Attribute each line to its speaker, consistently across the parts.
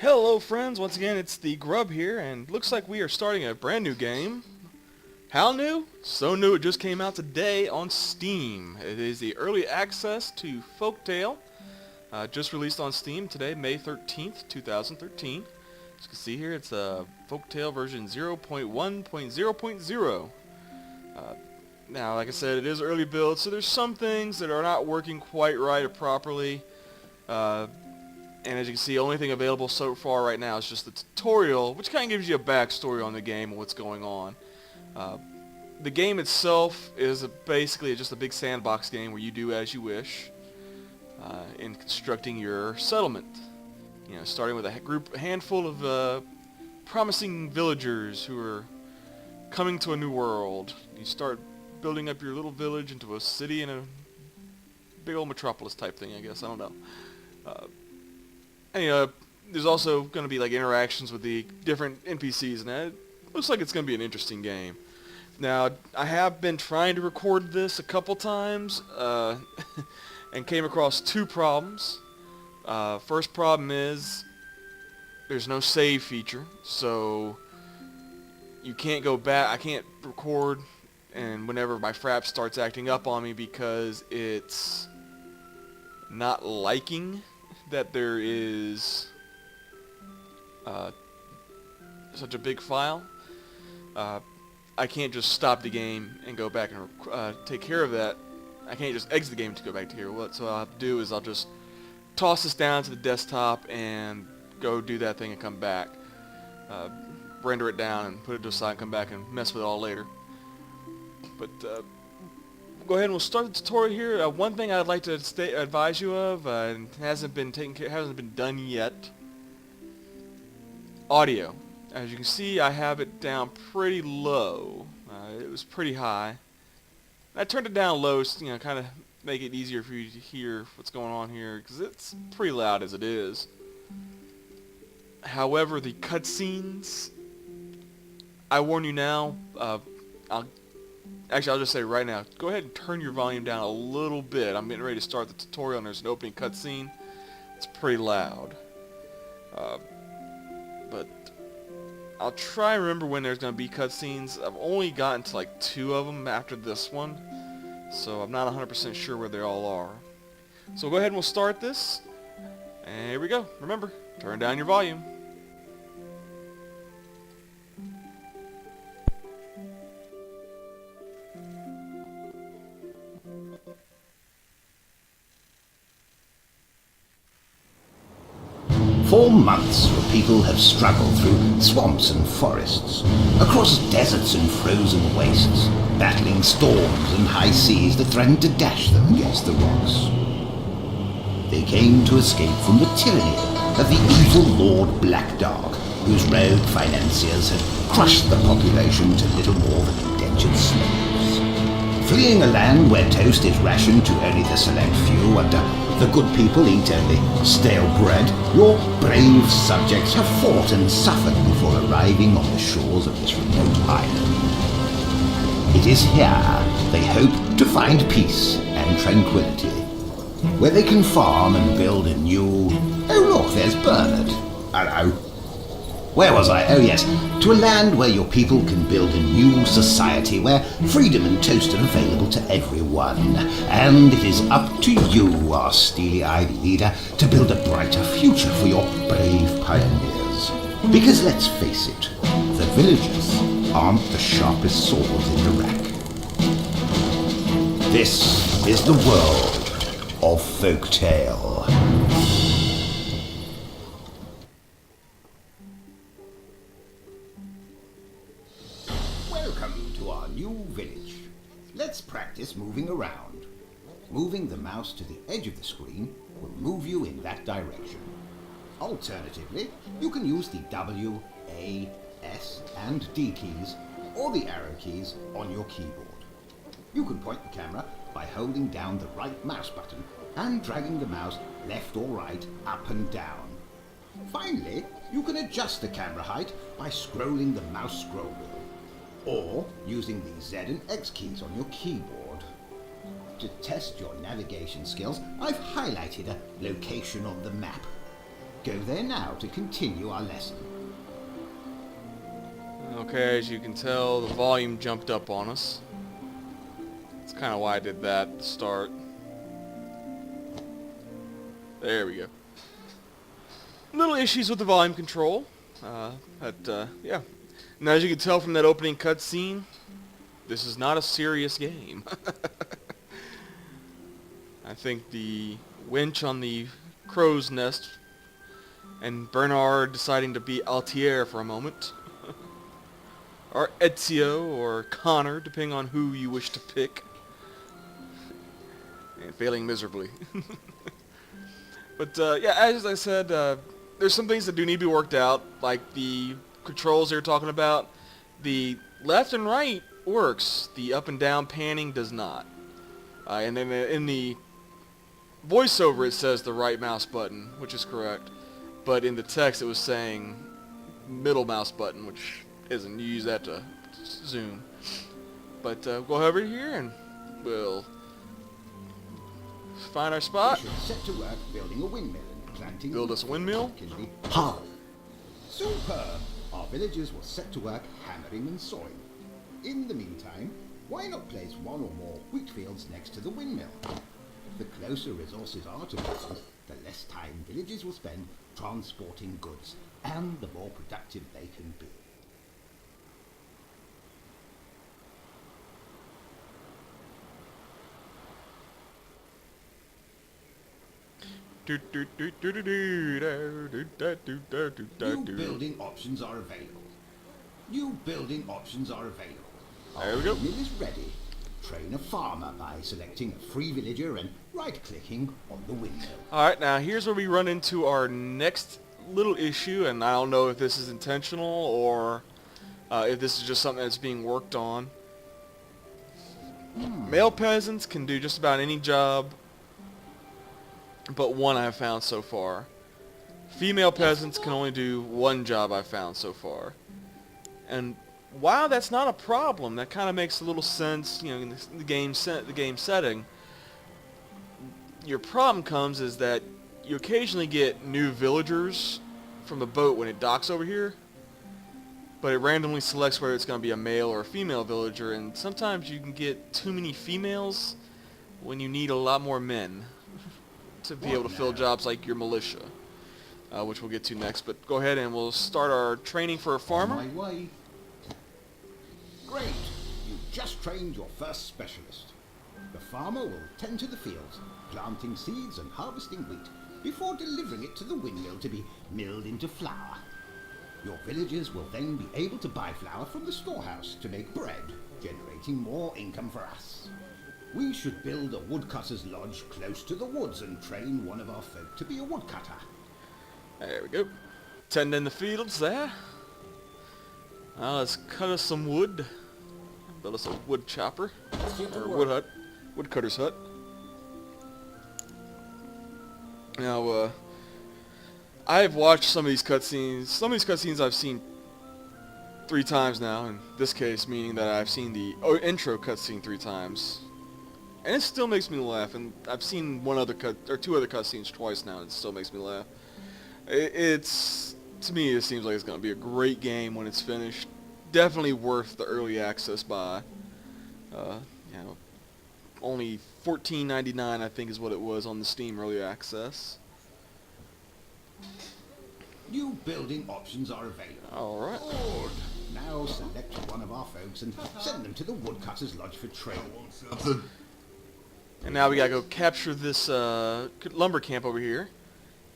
Speaker 1: Hello friends, once again it's the Grub here, and looks like we are starting a brand new game. How new? So new it just came out today on Steam. It is the early access to Folktale, just released on Steam today, May 13th, 2013. As you can see here, it's a Folktale version 0.1.0.0. Now, like I said, it is early build, so there's some things that are not working quite right or properly. And as you can see, the only thing available so far right now is just the tutorial, which kind of gives you a backstory on the game and what's going on. The game itself is basically just a big sandbox game where you do as you wish in constructing your settlement. You know, starting with a handful of promising villagers who are coming to a new world. You start building up your little village into a city and a big old metropolis type thing, I guess. I don't know. And, you know, there's also going to be like interactions with the different NPCs, and it looks like it's going to be an interesting game. Now, I have been trying to record this a couple times, and came across two problems. First problem is there's no save feature, so you can't go back. I can't record, and whenever my frap starts acting up on me because it's not liking that there is such a big file. I can't just stop the game and go back and take care of that. I can't just exit the game to go back to here. What I'll have to do is I'll just toss this down to the desktop and go do that thing and come back. Render it down and put it to the side and come back and mess with it all later. But go ahead and we'll start the tutorial here. One thing I'd like to advise you of, and hasn't been done yet. Audio. As you can see, I have it down pretty low. It was pretty high. I turned it down low, so, you know, kind of make it easier for you to hear what's going on here, because it's pretty loud as it is. However, the cutscenes, I warn you now. Actually, I'll just say right now, go ahead and turn your volume down a little bit. I'm getting ready to start the tutorial, and there's an opening cutscene. It's pretty loud. But I'll try and remember when there's going to be cutscenes. I've only gotten to like 2 of them after this one, so I'm not 100% sure where they all are. So go ahead and we'll start this. And here we go. Remember, turn down your volume.
Speaker 2: For months, your people have struggled through swamps and forests, across deserts and frozen wastes, battling storms and high seas that threatened to dash them against the rocks. They came to escape from the tyranny of the evil Lord Black Dog, whose rogue financiers had crushed the population to little more than indentured slaves. Fleeing a land where toast is rationed to only the select few and the good people eat only stale bread, your brave subjects have fought and suffered before arriving on the shores of this remote island. It is here they hope to find peace and tranquility, where they can farm and build a new... Oh look, there's Bernard. Hello. Where was I? Oh yes, to a land where your people can build a new society where freedom and toast are available to everyone. And it is up to you, our steely-eyed leader, to build a brighter future for your brave pioneers. Because let's face it, the villagers aren't the sharpest swords in the rack. This is the world of Folktale. Welcome to our new village. Let's practice moving around. Moving the mouse to the edge of the screen will move you in that direction. Alternatively, you can use the W, A, S, and D keys, or the arrow keys on your keyboard. You can point the camera by holding down the right mouse button and dragging the mouse left or right, up and down. Finally, you can adjust the camera height by scrolling the mouse scroll wheel, or using the Z and X keys on your keyboard. To test your navigation skills, I've highlighted a location on the map. go there now to continue our lesson.
Speaker 1: Okay, as you can tell, the volume jumped up on us. That's kind of why I did that at the start. There we go. Little issues with the volume control. Yeah. Now, as you can tell from that opening cutscene, this is not a serious game. I think the winch on the crow's nest and Bernard deciding to be Altier for a moment, or Ezio or Connor, depending on who you wish to pick, and failing miserably. But yeah, as I said, there's some things that do need to be worked out, like the controls they were talking about. The left and right works, the up and down panning does not. And then in the voiceover it says the right mouse button, which is correct, but in the text it was saying middle mouse button, which isn't. You use that to zoom. But go over here and we'll find our spot.
Speaker 2: We should set to work building a windmill and planting.
Speaker 1: Build us a windmill.
Speaker 2: How? Superb! Our villagers will set to work hammering and sawing. In the meantime, why not place one or more wheat fields next to the windmill? The closer resources are to business, the less time villagers will spend transporting goods, and the more productive they can be. New building options are available. New building options are available.
Speaker 1: There we go.
Speaker 2: Our mill is ready. Train a farmer by selecting a free villager and right-clicking on the windmill.
Speaker 1: Alright, now here's where we run into our next little issue, and I don't know if this is intentional or if this is just something that's being worked on. Male peasants can do just about any job but one I've found so far. Female peasants can only do one job I've found so far. And while that's not a problem, that kind of makes a little sense, you know, in the game setting. Your problem comes is that you occasionally get new villagers from the boat when it docks over here, but it randomly selects whether it's going to be a male or a female villager, and sometimes you can get too many females when you need a lot more men to be able to fill jobs like your militia, which we'll get to next. But go ahead and we'll start our training for a farmer.
Speaker 2: On my way. Great! You've just trained your first specialist. The farmer will tend to the fields, planting seeds and harvesting wheat, before delivering it to the windmill to be milled into flour. Your villagers will then be able to buy flour from the storehouse to make bread, generating more income for us. We should build a woodcutter's lodge close to the woods and train one of our folk to be a woodcutter.
Speaker 1: There we go. Tending the fields there. Now let's cut us some wood. Build us a wood chopper. Or wood hut. Woodcutter's hut. Now, I've watched some of these cutscenes. Some of these cutscenes I've seen 3 times now. In this case, meaning that I've seen the intro cutscene 3 times. And it still makes me laugh, and I've seen 2 other cutscenes twice now, and it still makes me laugh. To me, it seems like it's going to be a great game when it's finished. Definitely worth the early access buy. You know, only $14.99 I think is what it was on the Steam early access.
Speaker 2: New building options are available.
Speaker 1: Alright.
Speaker 2: Good. Now select one of our folks and send them to the woodcutter's lodge for training.
Speaker 1: And now we gotta go capture this lumber camp over here.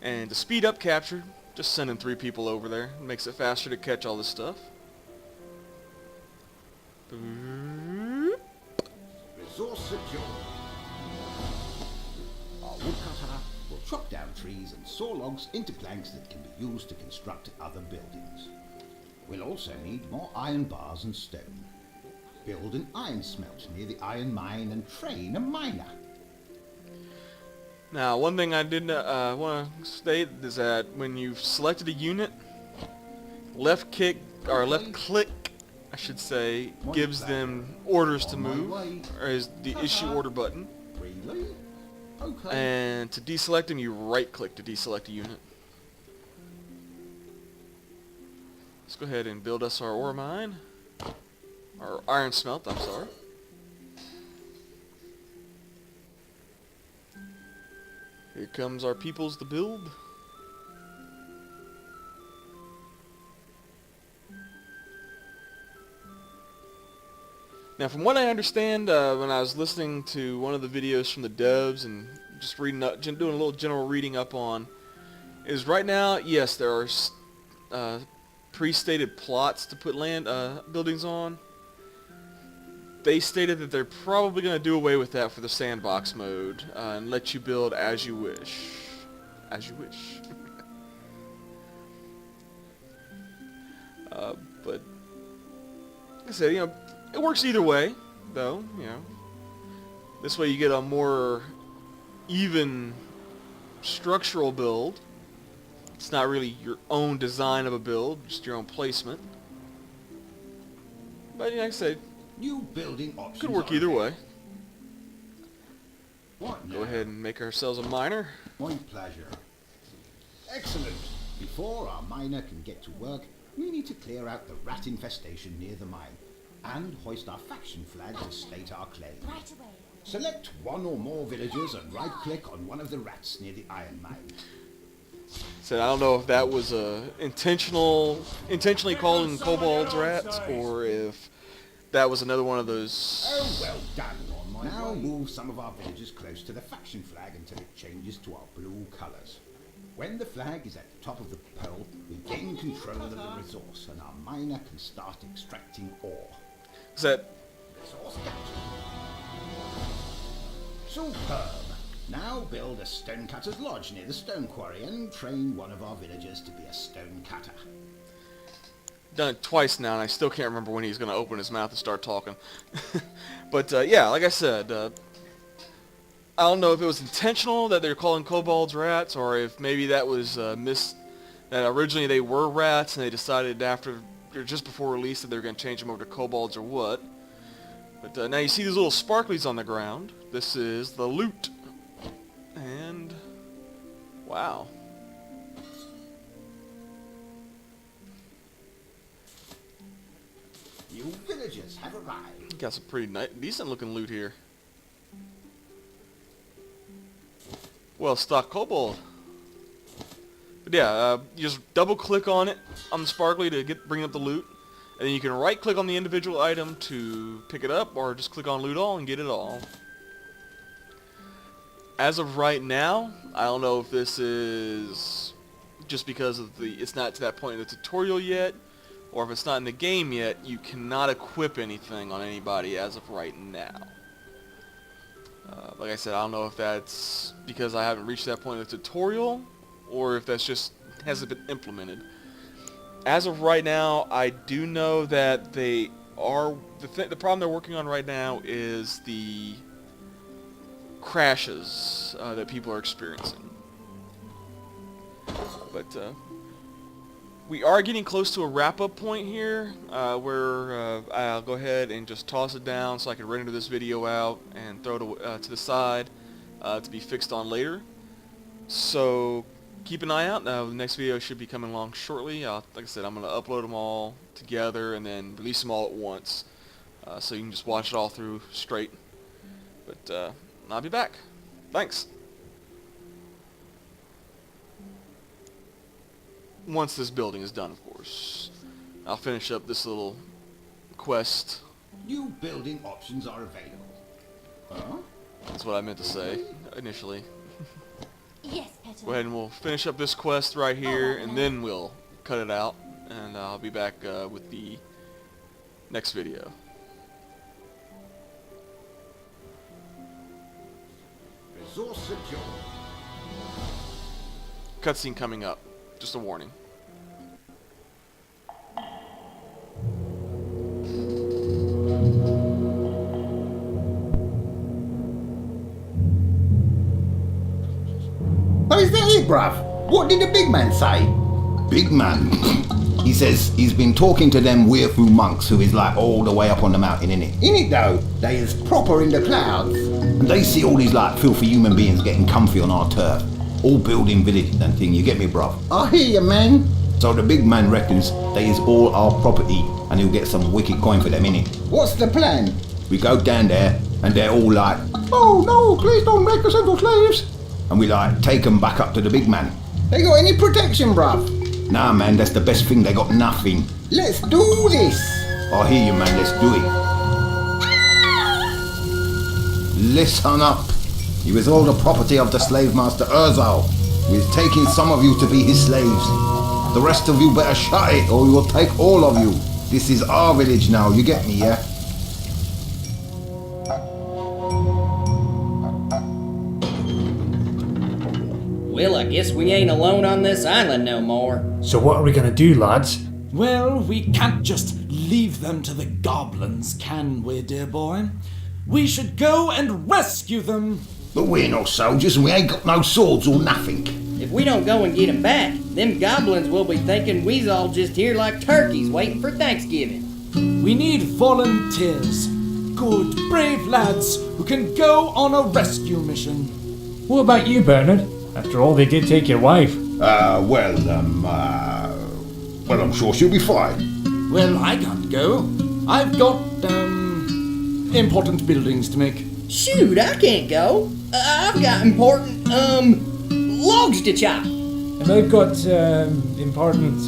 Speaker 1: And to speed up capture, just sending 3 people over there. It makes it faster to catch all this stuff.
Speaker 2: Resource secure. Our woodcutter will chop down trees and saw logs into planks that can be used to construct other buildings. We'll also need more iron bars and stone. Build an iron smelt near the iron mine and train a miner.
Speaker 1: Now, one thing I did want to state is that when you've selected a unit, left click, I should say, gives them orders to move, or is the issue order button.
Speaker 2: Really? Okay.
Speaker 1: And to deselect them, you right click to deselect a unit. Let's go ahead and build us our ore mine. Our iron smelt, I'm sorry. Here comes our peoples to build. Now, from what I understand, when I was listening to one of the videos from the devs and just reading up, doing a little general reading up on, is right now, yes, there are pre-stated plots to put land buildings on. They stated that they're probably going to do away with that for the sandbox mode and let you build as you wish. As you wish. But, like I said, you know, it works either way, though, you know. This way you get a more even structural build. It's not really your own design of a build, just your own placement. But, like I said,
Speaker 2: New building options
Speaker 1: could work
Speaker 2: are
Speaker 1: either way.
Speaker 2: available. What
Speaker 1: Go
Speaker 2: now?
Speaker 1: ahead and make ourselves a miner.
Speaker 2: My pleasure. Excellent. Before our miner can get to work, we need to clear out the rat infestation near the mine and hoist our faction flag to state our claim.
Speaker 3: Right away.
Speaker 2: Select one or more villagers and right-click on one of the rats near the iron mine.
Speaker 1: So I don't know if that was intentionally calling kobolds rats, or if that was another one of those.
Speaker 2: Oh, well done. Now move some of our villagers close to the faction flag until it changes to our blue colours. When the flag is at the top of the pole, we gain control of the resource and our miner can start extracting ore.
Speaker 1: Is that
Speaker 2: Resource captured. Superb. Now build a stonecutter's lodge near the stone quarry and train one of our villagers to be a stone cutter.
Speaker 1: done it twice now, and I still can't remember when he's going to open his mouth and start talking. But yeah, like I said, I don't know if it was intentional that they're calling kobolds rats, or if maybe that was that originally they were rats and they decided after or just before release that they were going to change them over to kobolds or what. But now you see these little sparklies on the ground. This is the loot. And wow.
Speaker 2: New villagers have arrived.
Speaker 1: Got some pretty decent looking loot here. Well stocked kobold. But yeah, you just double click on it, on the sparkly to bring up the loot. And then you can right click on the individual item to pick it up, or just click on loot all and get it all. As of right now, I don't know if this is just because of it's not to that point in the tutorial yet, or if it's not in the game yet, you cannot equip anything on anybody as of right now. Like I said, I don't know if that's because I haven't reached that point in the tutorial, or if that's just hasn't been implemented. As of right now, I do know that they are the problem they're working on right now is the crashes that people are experiencing. But we are getting close to a wrap-up point here, where I'll go ahead and just toss it down so I can render this video out and throw it to the side to be fixed on later. So keep an eye out. The next video should be coming along shortly. Like I said, I'm going to upload them all together and then release them all at once, so you can just watch it all through straight. But I'll be back. Thanks. Once this building is done, of course. I'll finish up this little quest.
Speaker 2: New building options are available. Huh?
Speaker 1: That's what I meant to say initially.
Speaker 3: Yes, Petal.
Speaker 1: Go ahead and we'll finish up this quest right here, and then we'll cut it out, and I'll be back with the next video.
Speaker 2: Resource secure.
Speaker 1: Cutscene coming up. Just a warning.
Speaker 2: Oh, is that it, bruv? What did the big man say? Big man? He says he's been talking to them Weirfu monks who is like all the way up on the mountain, innit? Innit though? They is proper in the clouds. And they see all these like filthy human beings getting comfy on our turf. All building villages and thing, you get me, bruv? I hear you, man. So the big man reckons they is all our property and he'll get some wicked coin for them, innit? What's the plan? We go down there and they're all like, "Oh no, please don't make us into slaves." And we like take them back up to the big man. They got any protection, bruv? Nah man, that's the best thing, they got nothing. Let's do this. I hear you man, let's do it. Listen up. He was all the property of the slave master Urzal. He's taking some of you to be his slaves. The rest of you better shut it or we will take all of you. This is our village now, you get me, yeah?
Speaker 4: Well, I guess we ain't alone on this island no more.
Speaker 5: So what are we gonna do, lads?
Speaker 6: Well, we can't just leave them to the goblins, can we, dear boy? We should go and rescue them.
Speaker 2: But we're no soldiers and we ain't got no swords or nothing.
Speaker 4: If we don't go and get 'em back, them goblins will be thinking we's all just here like turkeys waiting for Thanksgiving.
Speaker 6: We need volunteers. Good, brave lads who can go on a rescue mission.
Speaker 5: What about you, Bernard? After all, they did take your wife.
Speaker 2: Well, I'm sure she'll be fine.
Speaker 6: Well, I can't go. I've got, important buildings to make.
Speaker 4: Shoot, I can't go. I've got important, logs to chop.
Speaker 5: And I've got, important,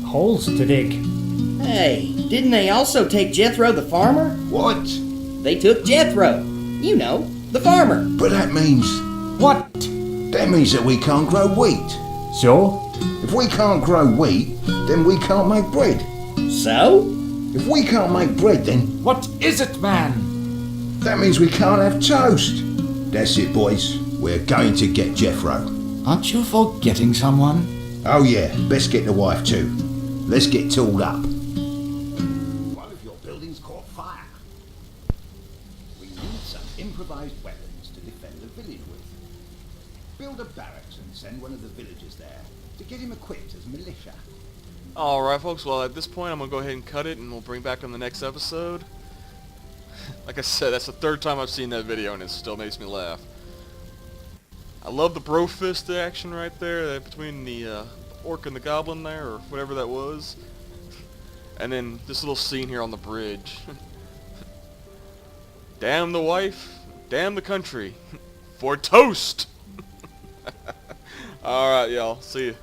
Speaker 5: holes to dig.
Speaker 4: Hey, didn't they also take Jethro the farmer?
Speaker 2: What?
Speaker 4: They took Jethro. You know, the farmer.
Speaker 2: But that means...
Speaker 6: What?
Speaker 2: That means that we can't grow wheat.
Speaker 5: So?
Speaker 2: If we can't grow wheat, then we can't make bread.
Speaker 4: So?
Speaker 2: If we can't make bread, then
Speaker 6: What is it, man?
Speaker 2: that means we can't have toast. That's it, boys. We're going to get Jethro.
Speaker 6: Aren't you forgetting someone?
Speaker 2: Oh yeah, best get the wife too. Let's get tooled up. One of your buildings caught fire. We need some improvised weapons to defend the village with. Build a barracks and send one of the villagers there to get him equipped as militia.
Speaker 1: Alright folks, well at this point I'm going to go ahead and cut it and we'll bring back on the next episode. Like I said, that's the third time I've seen that video and it still makes me laugh. I love the bro fist action right there between the orc and the goblin there, or whatever that was. And then this little scene here on the bridge. Damn the wife, damn the country, for toast! Alright y'all, see you.